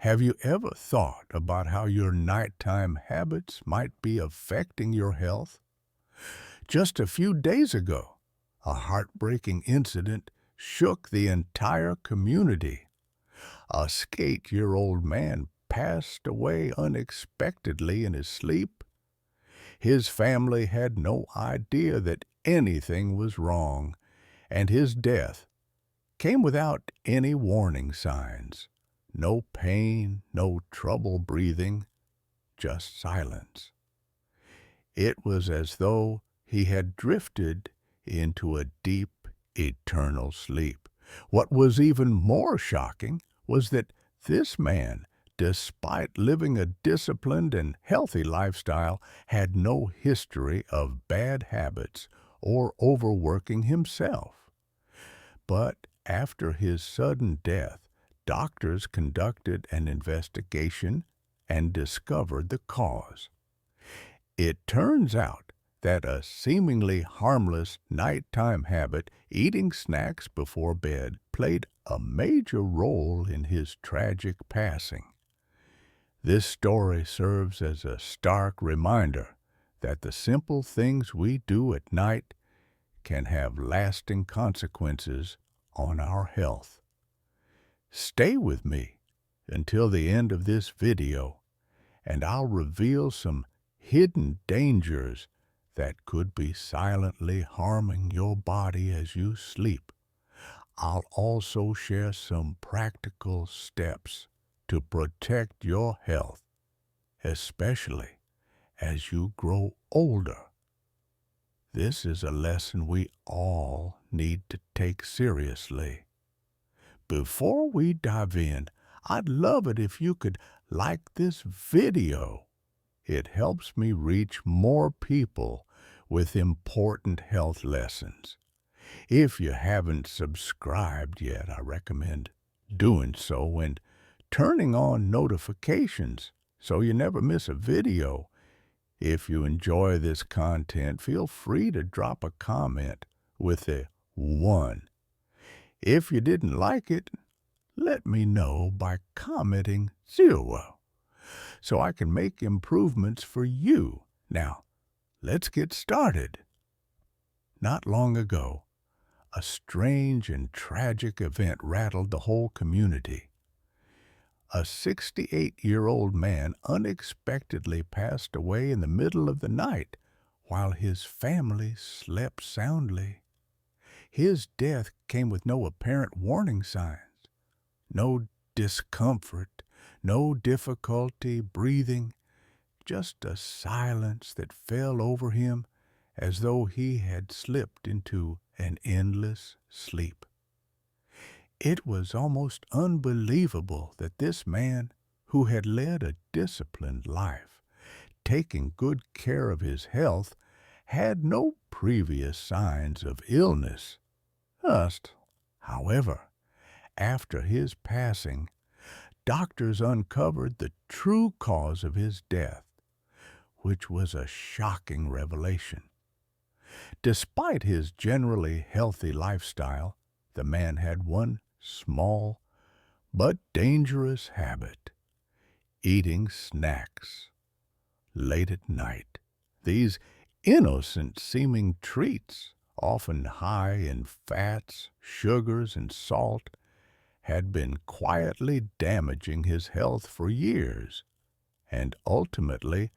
Have you ever thought about how your nighttime habits might be affecting your health? Just a few days ago, a heartbreaking incident shook the entire community. A skate-year-old man passed away unexpectedly in his sleep. His family had no idea that anything was wrong, and his death came without any warning signs. No pain, no trouble breathing, just silence. It was as though he had drifted into a deep, eternal sleep. What was even more shocking was that this man, despite living a disciplined and healthy lifestyle, had no history of bad habits or overworking himself. But after his sudden death, doctors conducted an investigation and discovered the cause. It turns out that a seemingly harmless nighttime habit, eating snacks before bed, played a major role in his tragic passing. This story serves as a stark reminder that the simple things we do at night can have lasting consequences on our health. Stay with me until the end of this video, and I'll reveal some hidden dangers that could be silently harming your body as you sleep. I'll also share some practical steps to protect your health, especially as you grow older. This is a lesson we all need to take seriously. Before we dive in, I'd love it if you could like this video. It helps me reach more people with important health lessons. If you haven't subscribed yet, I recommend doing so and turning on notifications so you never miss a video. If you enjoy this content, feel free to drop a comment with a 1. If you didn't like it, let me know by commenting 0 so I can make improvements for you. Now, let's get started. Not long ago, a strange and tragic event rattled the whole community. A 68-year-old man unexpectedly passed away in the middle of the night while his family slept soundly. His death came with no apparent warning signs, no discomfort, no difficulty breathing, just a silence that fell over him as though he had slipped into an endless sleep. It was almost unbelievable that this man, who had led a disciplined life, taking good care of his health, had no previous signs of illness. However, after his passing, doctors uncovered the true cause of his death, which was a shocking revelation. Despite his generally healthy lifestyle, the man had one small but dangerous habit: eating snacks late at night. These innocent-seeming treats, often high in fats, sugars, and salt, had been quietly damaging his health for years, and ultimately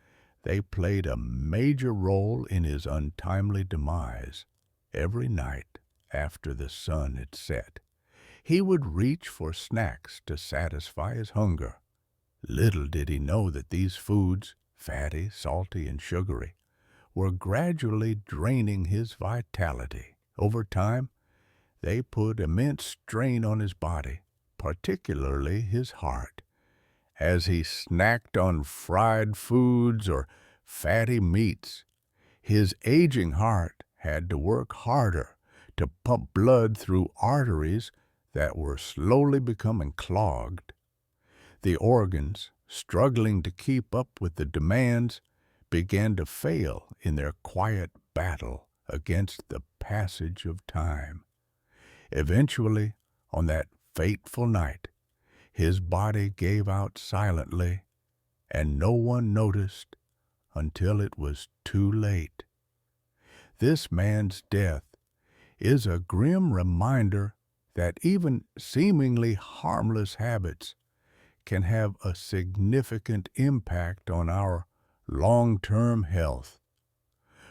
they played a major role in his untimely demise. Every night after the sun had set, he would reach for snacks to satisfy his hunger. Little did he know that these foods, fatty, salty, and sugary, were gradually draining his vitality. Over time, they put immense strain on his body, particularly his heart. As he snacked on fried foods or fatty meats, his aging heart had to work harder to pump blood through arteries that were slowly becoming clogged. The organs, struggling to keep up with the demands, began to fail in their quiet battle against the passage of time. Eventually, on that fateful night, His body gave out silently, and no one noticed until it was too late. This man's death is a grim reminder that even seemingly harmless habits can have a significant impact on our long-term health.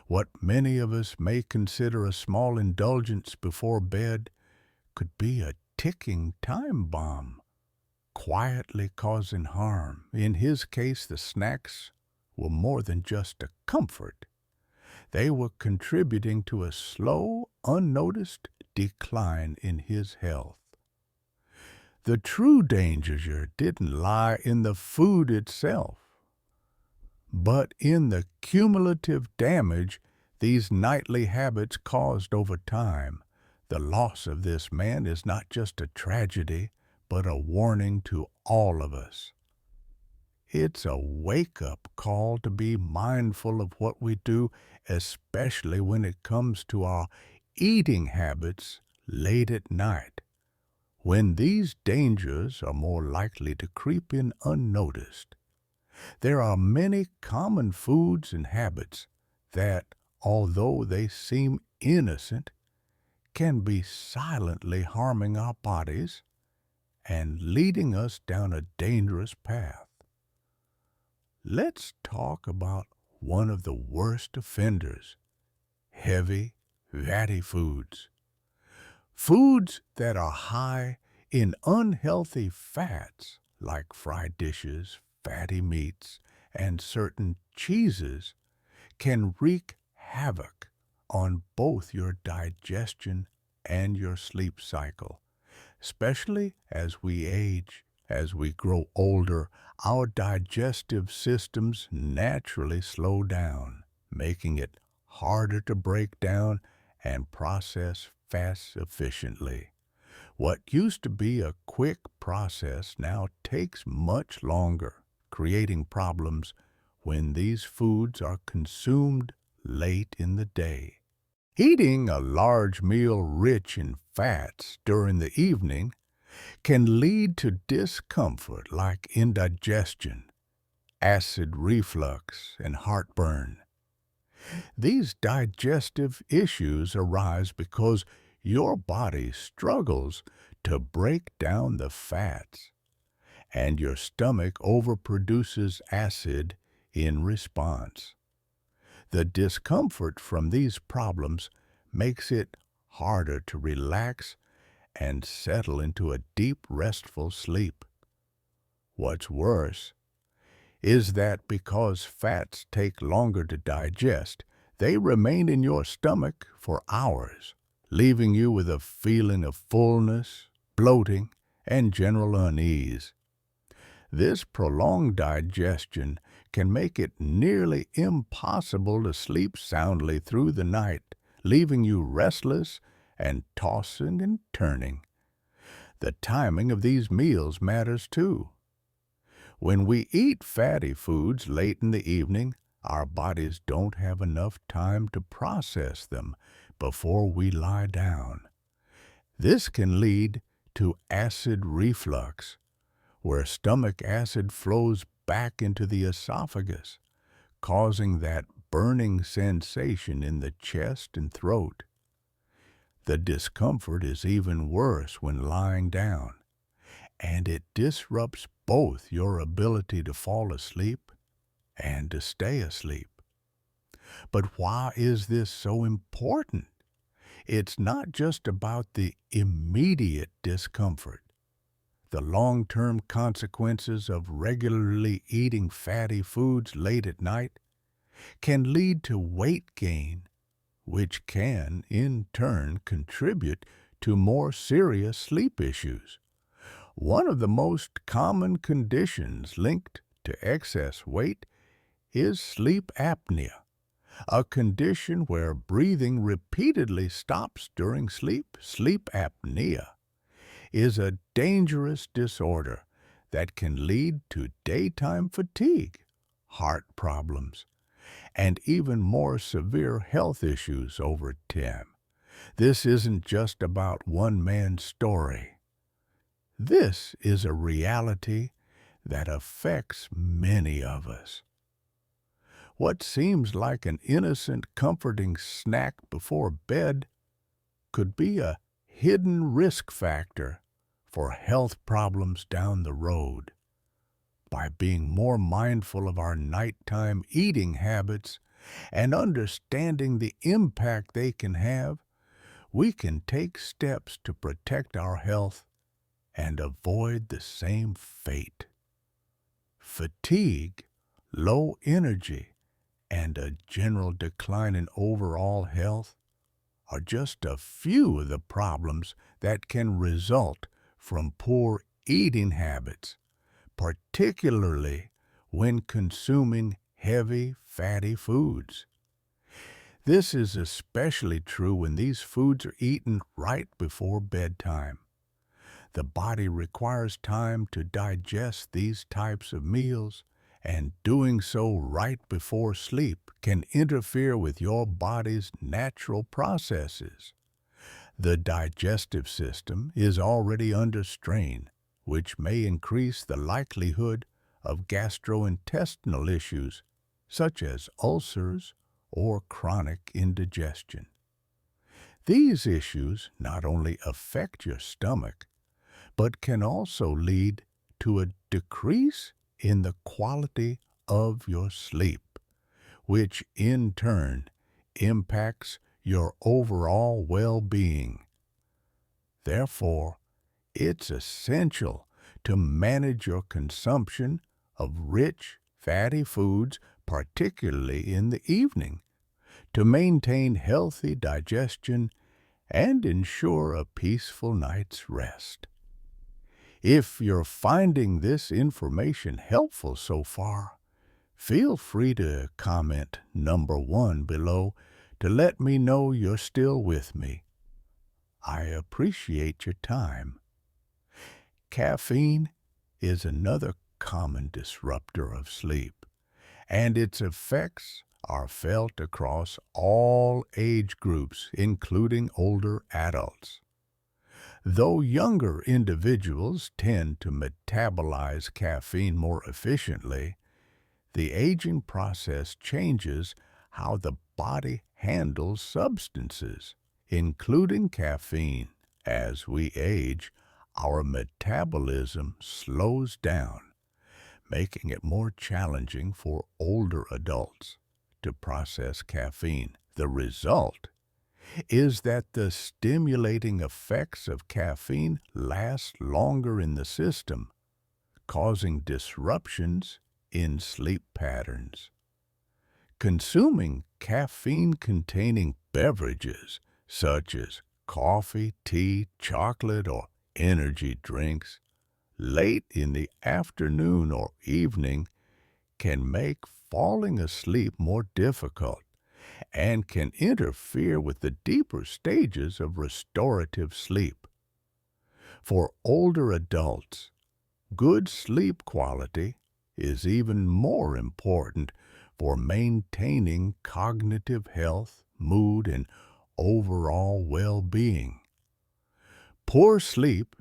What many of us may consider a small indulgence before bed could be a ticking time bomb, quietly causing harm. In his case, the snacks were more than just a comfort. They were contributing to a slow, unnoticed decline in his health. The true danger here didn't lie in the food itself, but in the cumulative damage these nightly habits caused over time. The loss of this man is not just a tragedy, but a warning to all of us. It's a wake-up call to be mindful of what we do, especially when it comes to our eating habits late at night, when these dangers are more likely to creep in unnoticed. There are many common foods and habits that, although they seem innocent, can be silently harming our bodies and leading us down a dangerous path. Let's talk about one of the worst offenders: heavy, fatty foods. Foods that are high in unhealthy fats, like fried dishes, fatty meats, and certain cheeses, can wreak havoc on both your digestion and your sleep cycle. Especially as we age, as we grow older, our digestive systems naturally slow down, making it harder to break down and process fats efficiently. What used to be a quick process now takes much longer, creating problems when these foods are consumed late in the day. Eating a large meal rich in fats during the evening can lead to discomfort like indigestion, acid reflux, and heartburn. These digestive issues arise because your body struggles to break down the fats, and your stomach overproduces acid in response. The discomfort from these problems makes it harder to relax and settle into a deep, restful sleep. What's worse is that because fats take longer to digest, they remain in your stomach for hours, leaving you with a feeling of fullness, bloating, and general unease. This prolonged digestion can make it nearly impossible to sleep soundly through the night, leaving you restless and tossing and turning. The timing of these meals matters too. When we eat fatty foods late in the evening, our bodies don't have enough time to process them before we lie down. This can lead to acid reflux, where stomach acid flows back into the esophagus, causing that burning sensation in the chest and throat. The discomfort is even worse when lying down, and it disrupts both your ability to fall asleep and to stay asleep. But why is this so important? It's not just about the immediate discomfort. The long-term consequences of regularly eating fatty foods late at night can lead to weight gain, which can, in turn, contribute to more serious sleep issues. One of the most common conditions linked to excess weight is sleep apnea, a condition where breathing repeatedly stops during sleep. Sleep apnea is a dangerous disorder that can lead to daytime fatigue, heart problems, and even more severe health issues over time. This isn't just about one man's story. This is a reality that affects many of us. What seems like an innocent, comforting snack before bed could be a hidden risk factor for health problems down the road. By being more mindful of our nighttime eating habits and understanding the impact they can have, we can take steps to protect our health and avoid the same fate. Fatigue, low energy, and a general decline in overall health are just a few of the problems that can result from poor eating habits, particularly when consuming heavy, fatty foods. This is especially true when these foods are eaten right before bedtime. The body requires time to digest these types of meals, and doing so right before sleep can interfere with your body's natural processes. The digestive system is already under strain, which may increase the likelihood of gastrointestinal issues such as ulcers or chronic indigestion. These issues not only affect your stomach, but can also lead to a decrease in the quality of your sleep, which in turn impacts your overall well-being. Therefore, it's essential to manage your consumption of rich, fatty foods, particularly in the evening, to maintain healthy digestion and ensure a peaceful night's rest. If you're finding this information helpful so far, feel free to comment number 1 below to let me know you're still with me. I appreciate your time. Caffeine is another common disruptor of sleep, and its effects are felt across all age groups, including older adults. Though younger individuals tend to metabolize caffeine more efficiently, the aging process changes how the body handles substances, including caffeine. As we age, our metabolism slows down, making it more challenging for older adults to process caffeine. The result is that the stimulating effects of caffeine last longer in the system, causing disruptions in sleep patterns. Consuming caffeine-containing beverages such as coffee, tea, chocolate, or energy drinks late in the afternoon or evening can make falling asleep more difficult and can interfere with the deeper stages of restorative sleep. For older adults, good sleep quality is even more important for maintaining cognitive health, mood, and overall well-being. Poor sleep,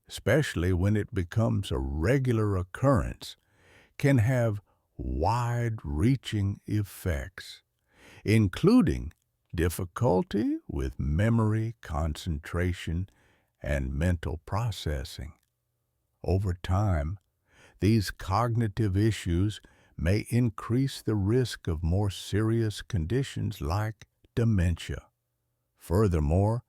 especially when it becomes a regular occurrence, can have wide-reaching effects, including difficulty with memory, concentration, and mental processing. Over time, these cognitive issues may increase the risk of more serious conditions like dementia. Furthermore,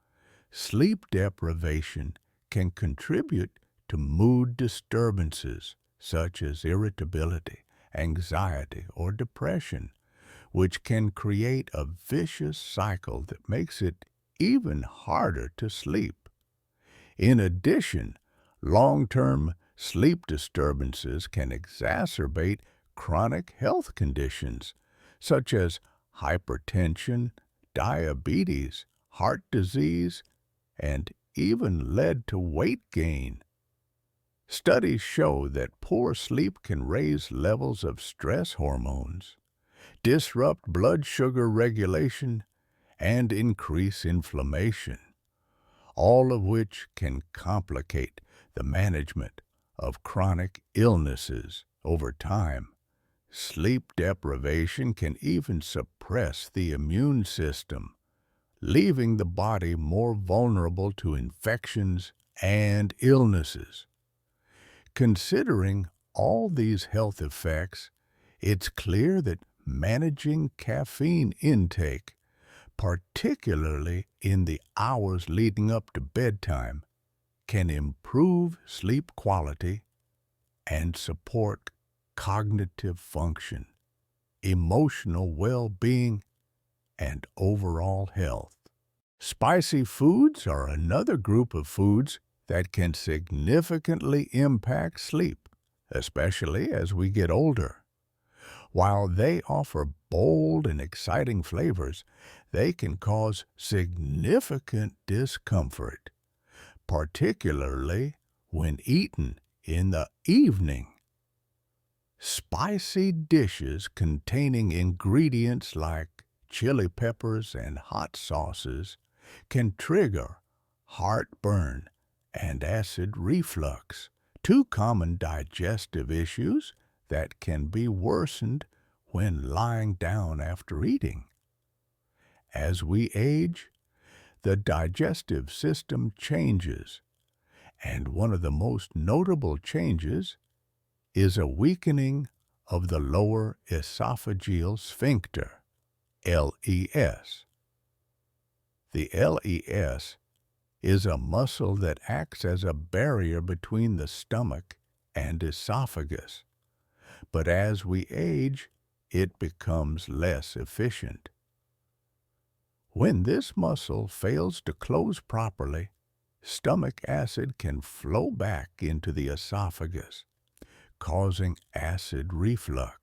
sleep deprivation can contribute to mood disturbances such as irritability, anxiety, or depression, which can create a vicious cycle that makes it even harder to sleep. In addition, long-term sleep disturbances can exacerbate chronic health conditions such as hypertension, diabetes, heart disease, and even lead to weight gain. Studies show that poor sleep can raise levels of stress hormones, disrupt blood sugar regulation, and increase inflammation, all of which can complicate the management of chronic illnesses over time. Sleep deprivation can even suppress the immune system, leaving the body more vulnerable to infections and illnesses. Considering all these health effects, it's clear that managing caffeine intake, particularly in the hours leading up to bedtime, can improve sleep quality and support cognitive function, emotional well-being, and overall health. Spicy foods are another group of foods that can significantly impact sleep, especially as we get older. While they offer bold and exciting flavors, they can cause significant discomfort, particularly when eaten in the evening. Spicy dishes containing ingredients like chili peppers and hot sauces can trigger heartburn and acid reflux, two common digestive issues that can be worsened when lying down after eating. As we age, the digestive system changes, and one of the most notable changes is a weakening of the lower esophageal sphincter, LES. The LES is a muscle that acts as a barrier between the stomach and esophagus, but as we age, it becomes less efficient. When this muscle fails to close properly, stomach acid can flow back into the esophagus, causing acid reflux,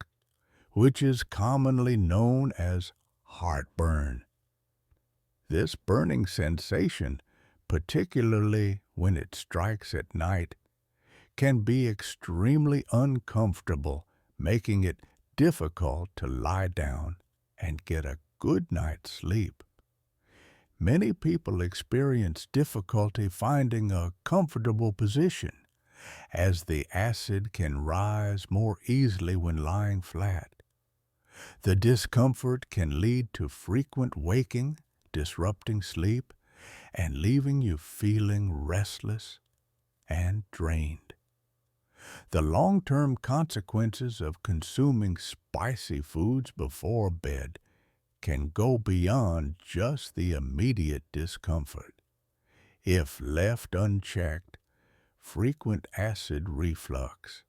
which is commonly known as heartburn. This burning sensation, particularly when it strikes at night, can be extremely uncomfortable, making it difficult to lie down and get a good night's sleep. Many people experience difficulty finding a comfortable position, as the acid can rise more easily when lying flat. The discomfort can lead to frequent waking, disrupting sleep, and leaving you feeling restless and drained. The long-term consequences of consuming spicy foods before bed can go beyond just the immediate discomfort. If left unchecked, frequent acid reflux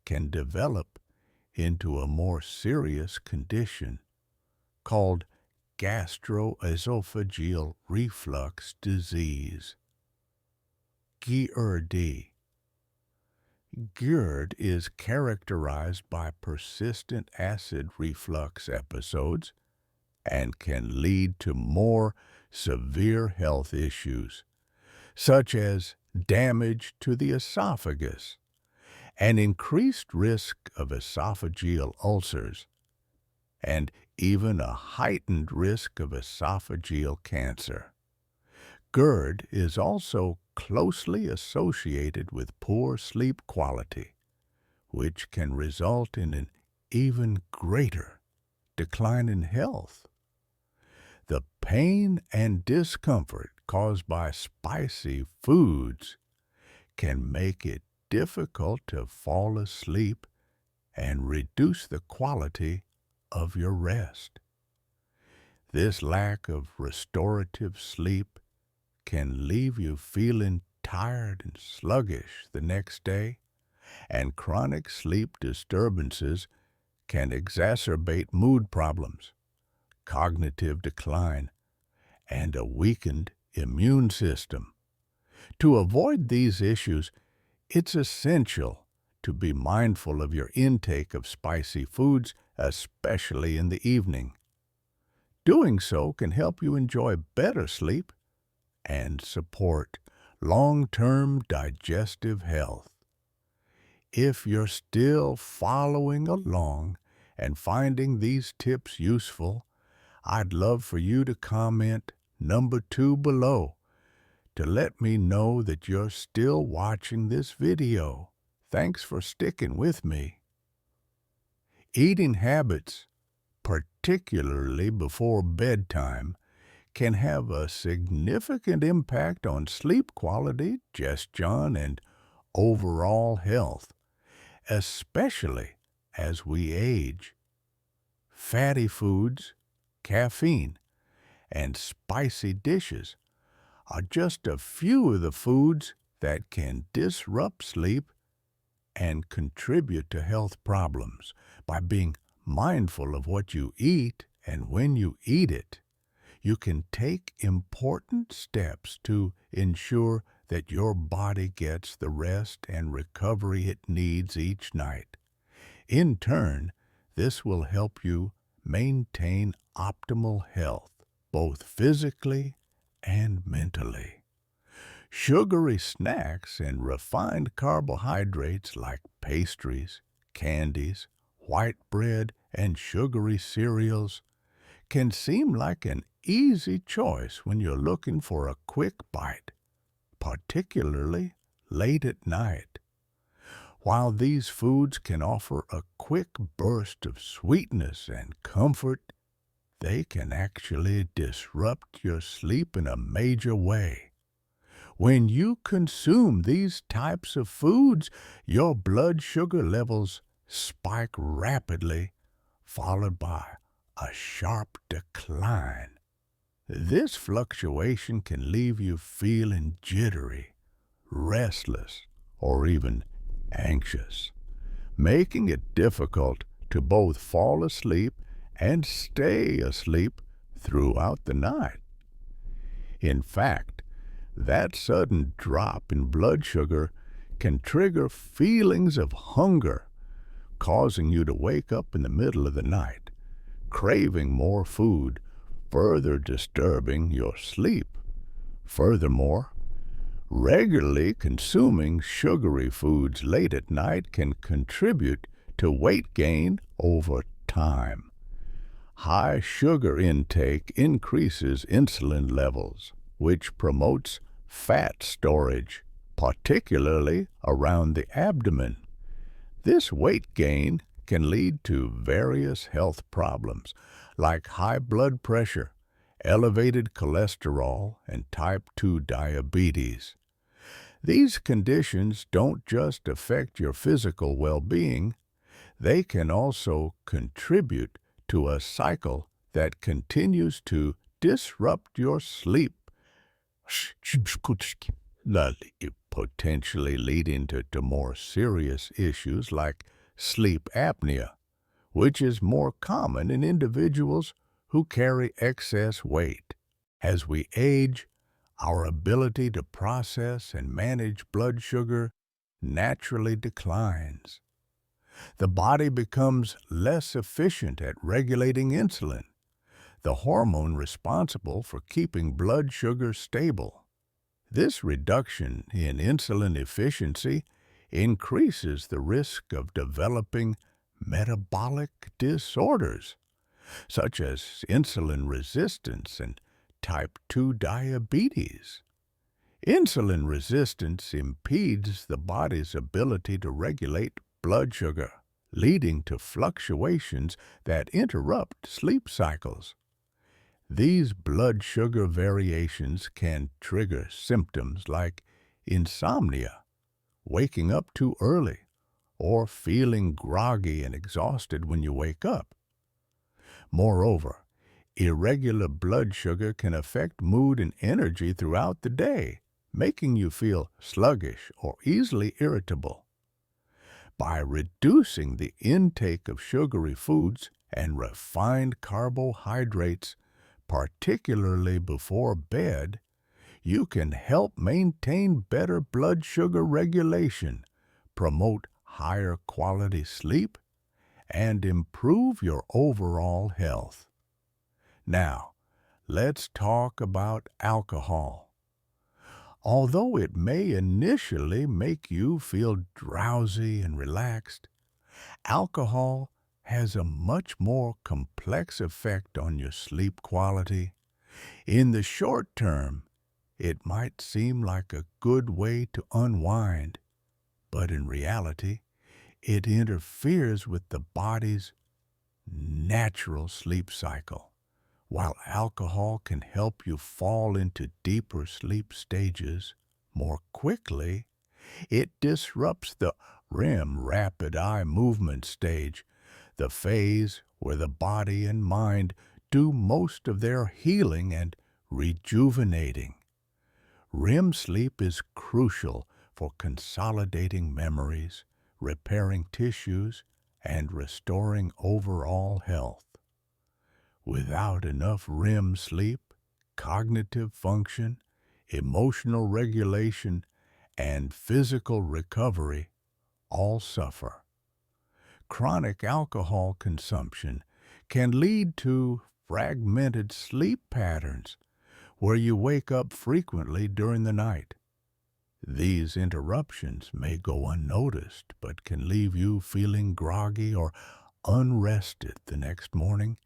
can develop into a more serious condition called gastroesophageal reflux disease, GERD. GERD is characterized by persistent acid reflux episodes and can lead to more severe health issues, such as damage to the esophagus, an increased risk of esophageal ulcers, and even a heightened risk of esophageal cancer. GERD is also closely associated with poor sleep quality, which can result in an even greater decline in health. The pain and discomfort caused by spicy foods can make it difficult to fall asleep and reduce the quality of your rest. This lack of restorative sleep can leave you feeling tired and sluggish the next day, and chronic sleep disturbances can exacerbate mood problems, cognitive decline, and a weakened immune system. To avoid these issues, it's essential to be mindful of your intake of spicy foods, especially in the evening. Doing so can help you enjoy better sleep and support long-term digestive health. If you're still following along and finding these tips useful, I'd love for you to comment number 2 below to let me know that you're still watching this video. Thanks for sticking with me. Eating habits, particularly before bedtime, can have a significant impact on sleep quality, digestion, and overall health, especially as we age. Fatty foods, caffeine, and spicy dishes are just a few of the foods that can disrupt sleep and contribute to health problems. By being mindful of what you eat and when you eat it, you can take important steps to ensure that your body gets the rest and recovery it needs each night. In turn, this will help you maintain optimal health, both physically and mentally. Sugary snacks and refined carbohydrates like pastries, candies, white bread, and sugary cereals can seem like an easy choice when you're looking for a quick bite, particularly late at night. While these foods can offer a quick burst of sweetness and comfort, they can actually disrupt your sleep in a major way. When you consume these types of foods, your blood sugar levels spike rapidly, followed by a sharp decline. This fluctuation can leave you feeling jittery, restless, or even anxious, making it difficult to both fall asleep and stay asleep throughout the night. In fact, that sudden drop in blood sugar can trigger feelings of hunger, causing you to wake up in the middle of the night, craving more food, further disturbing your sleep. Furthermore, regularly consuming sugary foods late at night can contribute to weight gain over time. High sugar intake increases insulin levels, which promotes fat storage, particularly around the abdomen. This weight gain can lead to various health problems like high blood pressure, elevated cholesterol, and type 2 diabetes. These conditions don't just affect your physical well-being, they can also contribute to a cycle that continues to disrupt your sleep, potentially leading to more serious issues like sleep apnea, which is more common in individuals who carry excess weight. As we age, our ability to process and manage blood sugar naturally declines. The body becomes less efficient at regulating insulin, the hormone responsible for keeping blood sugar stable. This reduction in insulin efficiency increases the risk of developing metabolic disorders, such as insulin resistance and type 2 diabetes. Insulin resistance impedes the body's ability to regulate blood sugar, leading to fluctuations that interrupt sleep cycles. These blood sugar variations can trigger symptoms like insomnia, waking up too early, or feeling groggy and exhausted when you wake up. Moreover, irregular blood sugar can affect mood and energy throughout the day, making you feel sluggish or easily irritable. By reducing the intake of sugary foods and refined carbohydrates, particularly before bed, you can help maintain better blood sugar regulation, promote higher quality sleep, and improve your overall health. Now, let's talk about alcohol. Although it may initially make you feel drowsy and relaxed, alcohol has a much more complex effect on your sleep quality. In the short term, It might seem like a good way to unwind, but in reality, it interferes with the body's natural sleep cycle. While alcohol can help you fall into deeper sleep stages more quickly, it disrupts the REM, rapid eye movement stage, the phase where the body and mind do most of their healing and rejuvenating. REM sleep is crucial for consolidating memories, repairing tissues, and restoring overall health. Without enough REM sleep, cognitive function, emotional regulation, and physical recovery all suffer. Chronic alcohol consumption can lead to fragmented sleep patterns where you wake up frequently during the night. These interruptions may go unnoticed but can leave you feeling groggy or unrested the next morning,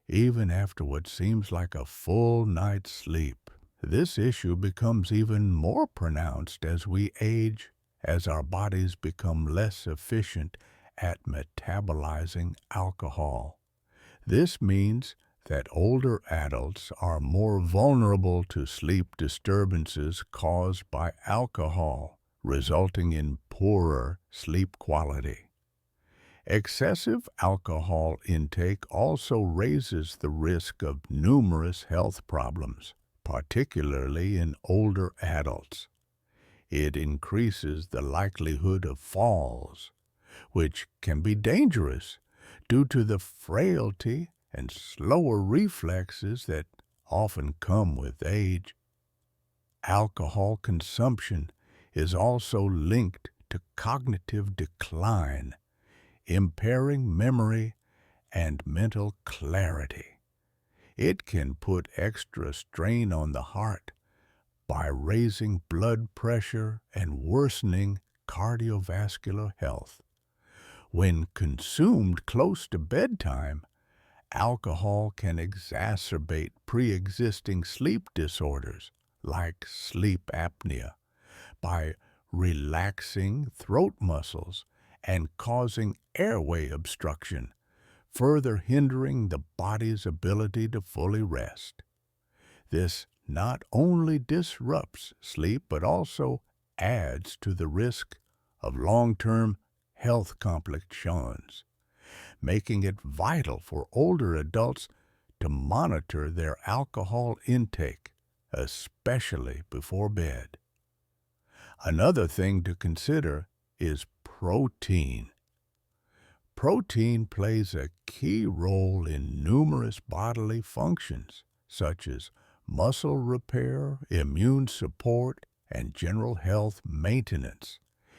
even after what seems like a full night's sleep. This issue becomes even more pronounced as we age, as our bodies become less efficient at metabolizing alcohol. This means that older adults are more vulnerable to sleep disturbances caused by alcohol, resulting in poorer sleep quality. Excessive alcohol intake also raises the risk of numerous health problems, particularly in older adults. It increases the likelihood of falls, which can be dangerous due to the frailty and slower reflexes that often come with age. Alcohol consumption is also linked to cognitive decline, impairing memory and mental clarity. It can put extra strain on the heart by raising blood pressure and worsening cardiovascular health. When consumed close to bedtime, alcohol can exacerbate pre-existing sleep disorders like sleep apnea by relaxing throat muscles and causing airway obstruction, further hindering the body's ability to fully rest. This not only disrupts sleep but also adds to the risk of long-term health complications, making it vital for older adults to monitor their alcohol intake, especially before bed. Another thing to consider is protein. Protein plays a key role in numerous bodily functions, such as muscle repair, immune support, and general health maintenance.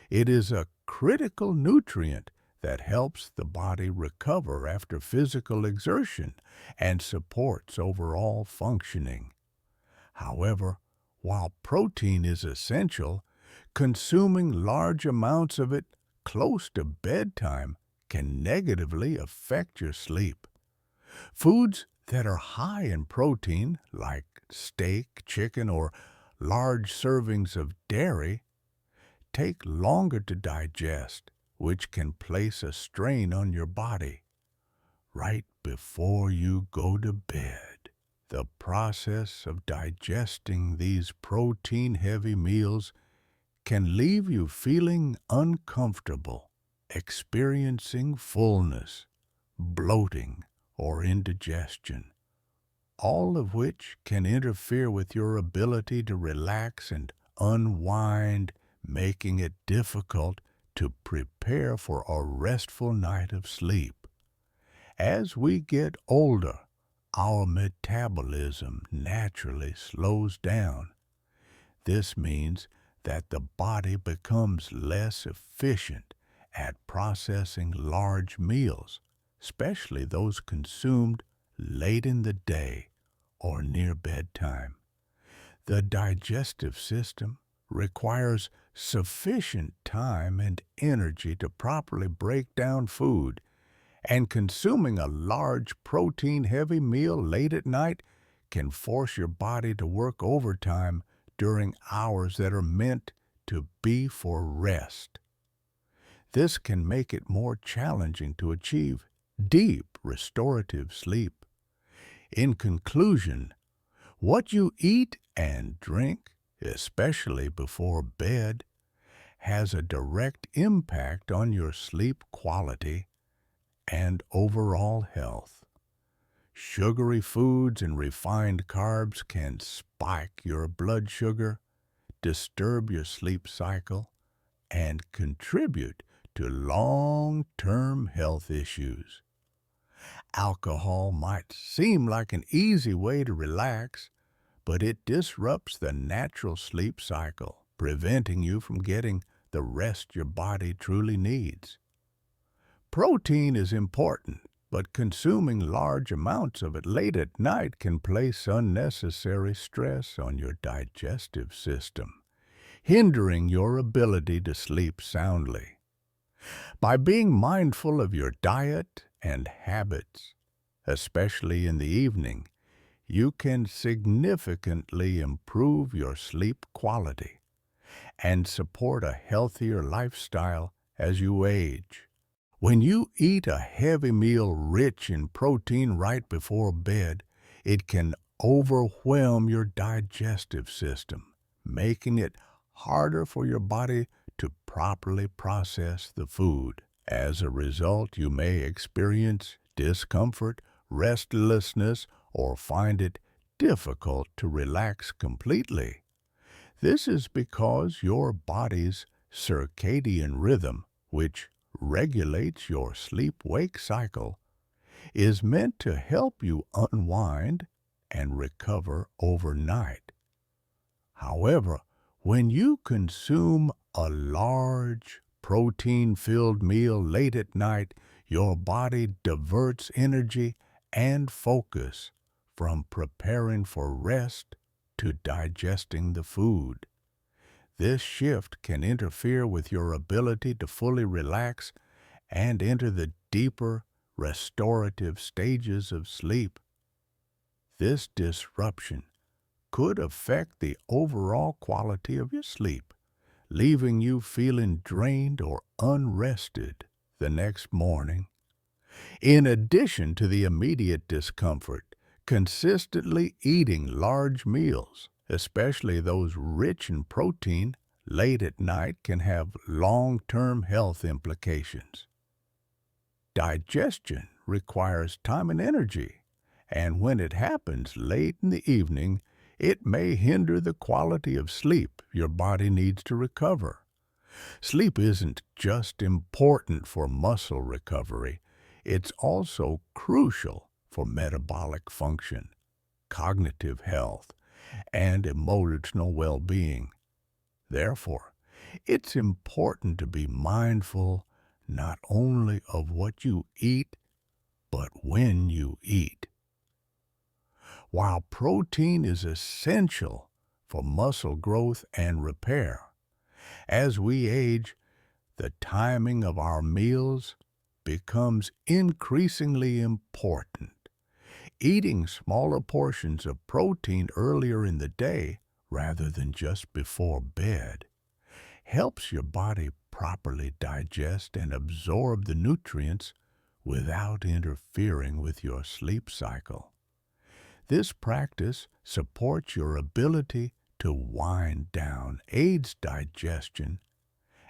It is a critical nutrient that helps the body recover after physical exertion and supports overall functioning. However, while protein is essential, consuming large amounts of it close to bedtime can negatively affect your sleep. Foods that are high in protein, like steak, chicken, or large servings of dairy, take longer to digest, which can place a strain on your body. Right before you go to bed, the process of digesting these protein-heavy meals can leave you feeling uncomfortable, experiencing fullness, bloating, or indigestion, all of which can interfere with your ability to relax and unwind, making it difficult to prepare for a restful night of sleep. As we get older, our metabolism naturally slows down. This means that the body becomes less efficient at processing large meals, especially those consumed late in the day or near bedtime. The digestive system requires sufficient time and energy to properly break down food, and consuming a large protein-heavy meal late at night can force your body to work overtime during hours that are meant to be for rest. This can make it more challenging to achieve deep restorative sleep. In conclusion, what you eat and drink, especially before bed, has a direct impact on your sleep quality and overall health. Sugary foods and refined carbs can spike your blood sugar, disturb your sleep cycle, and contribute to long-term health issues. Alcohol might seem like an easy way to relax, but it disrupts the natural sleep cycle, preventing you from getting the rest your body truly needs. Protein is important, but consuming large amounts of it late at night can place unnecessary stress on your digestive system, hindering your ability to sleep soundly. By being mindful of your diet and habits, especially in the evening, you can significantly improve your sleep quality and support a healthier lifestyle as you age. When you eat a heavy meal rich in protein right before bed, it can overwhelm your digestive system, making it harder for your body to properly process the food. As a result, you may experience discomfort, restlessness, or find it difficult to relax completely. This is because your body's circadian rhythm, which regulates your sleep-wake cycle, is meant to help you unwind and recover overnight. However, when you consume a large, protein-filled meal late at night, your body diverts energy and focus from preparing for rest to digesting the food. This shift can interfere with your ability to fully relax and enter the deeper, restorative stages of sleep. This disruption could affect the overall quality of your sleep, leaving you feeling drained or unrested the next morning. In addition to the immediate discomfort, consistently eating large meals, especially those rich in protein, late at night can have long-term health implications. Digestion requires time and energy, and when it happens late in the evening, it may hinder the quality of sleep your body needs to recover. Sleep isn't just important for muscle recovery, it's also crucial for metabolic function, cognitive health, and emotional well-being. Therefore, it's important to be mindful not only of what you eat, but when you eat. While protein is essential for muscle growth and repair, as we age, the timing of our meals becomes increasingly important. Eating smaller portions of protein earlier in the day, rather than just before bed, helps your body properly digest and absorb the nutrients without interfering with your sleep cycle. This practice supports your ability to wind down, aids digestion,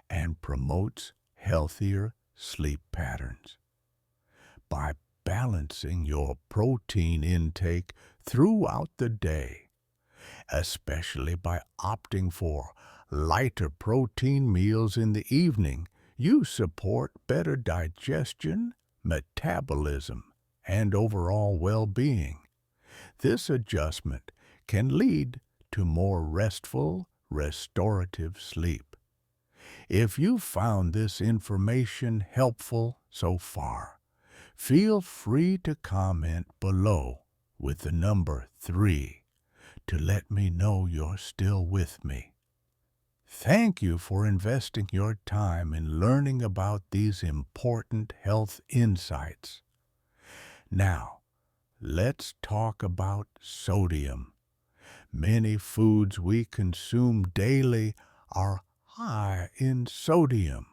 and promotes healthier sleep patterns. By balancing your protein intake throughout the day, especially by opting for lighter protein meals in the evening, you support better digestion, metabolism, and overall well-being. This adjustment can lead to more restful, restorative sleep. If you found this information helpful so far, feel free to comment below with the number 3 to let me know you're still with me. Thank you for investing your time in learning about these important health insights. Now, let's talk about sodium. Many foods we consume daily are high in sodium,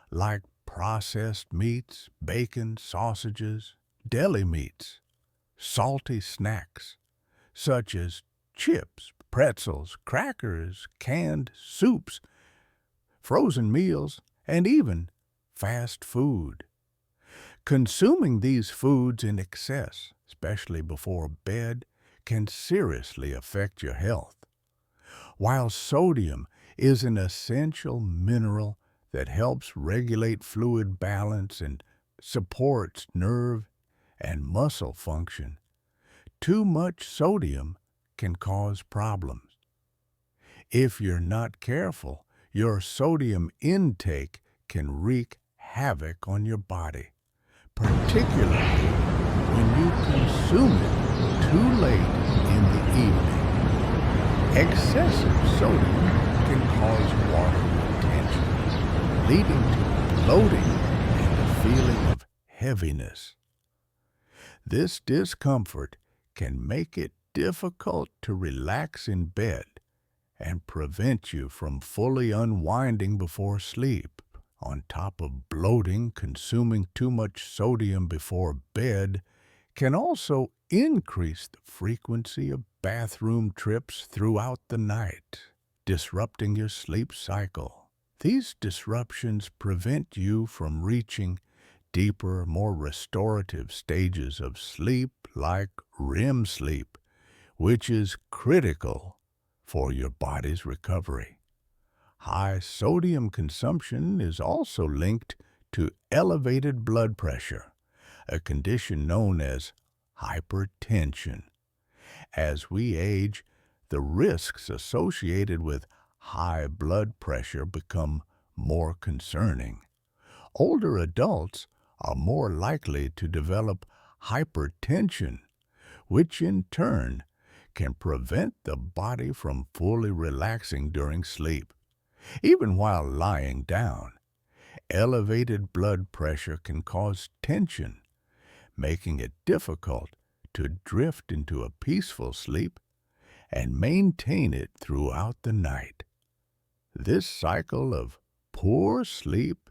like processed meats, bacon, sausages, deli meats, salty snacks, such as chips, pretzels, crackers, canned soups, frozen meals, and even fast food. Consuming these foods in excess, especially before bed, can seriously affect your health. While sodium is an essential mineral that helps regulate fluid balance and supports nerve and muscle function, too much sodium can cause problems. If you're not careful, your sodium intake can wreak havoc on your body, particularly when you consume it too late in the evening. Excessive sodium can cause water retention, leading to bloating and a feeling of heaviness. This discomfort can make it difficult to relax in bed and prevent you from fully unwinding before sleep. On top of bloating, consuming too much sodium before bed can also increase the frequency of bathroom trips throughout the night, disrupting your sleep cycle. These disruptions prevent you from reaching deeper, more restorative stages of sleep like REM sleep, which is critical for your body's recovery. High sodium consumption is also linked to elevated blood pressure, a condition known as hypertension. As we age, the risks associated with high blood pressure become more concerning. Older adults are more likely to develop hypertension, which in turn can prevent the body from fully relaxing during sleep. Even while lying down, elevated blood pressure can cause tension, making it difficult to drift into a peaceful sleep and maintain it throughout the night. This cycle of poor sleep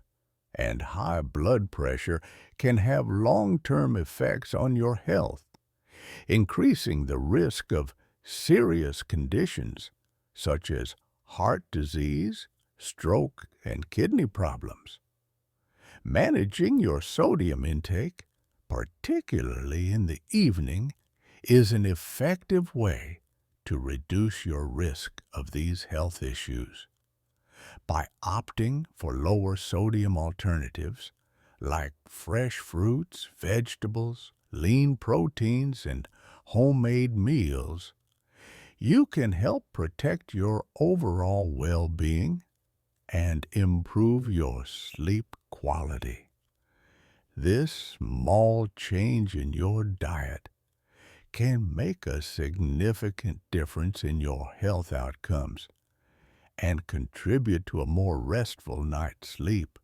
and high blood pressure can have long-term effects on your health, increasing the risk of serious conditions such as heart disease, stroke, and kidney problems. Managing your sodium intake, particularly in the evening, is an effective way to reduce your risk of these health issues. By opting for lower sodium alternatives like fresh fruits, vegetables, lean proteins, and homemade meals, you can help protect your overall well-being and improve your sleep quality. This small change in your diet can make a significant difference in your health outcomes and contribute to a more restful night's sleep.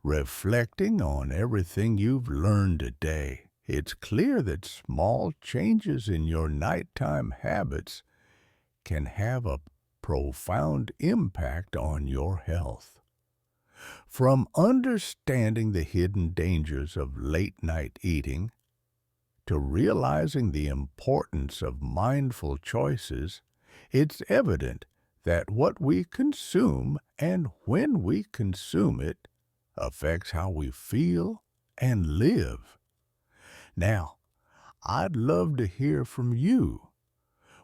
Reflecting on everything you've learned today, it's clear that small changes in your nighttime habits can have a profound impact on your health. From understanding the hidden dangers of late-night eating to realizing the importance of mindful choices, it's evident that what we consume and when we consume it affects how we feel and live. Now, I'd love to hear from you.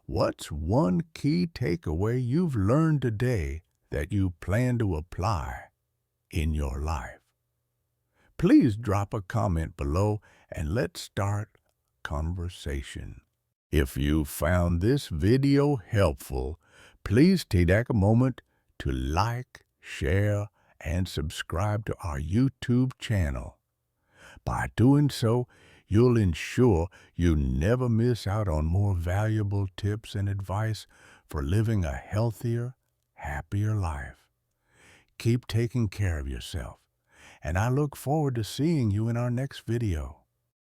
What's one key takeaway you've learned today that you plan to apply in your life? Please drop a comment below and let's start a conversation. If you found this video helpful, please take a moment to like, share, and subscribe to our YouTube channel. By doing so, you'll ensure you never miss out on more valuable tips and advice for living a healthier, happier life. Keep taking care of yourself, and I look forward to seeing you in our next video.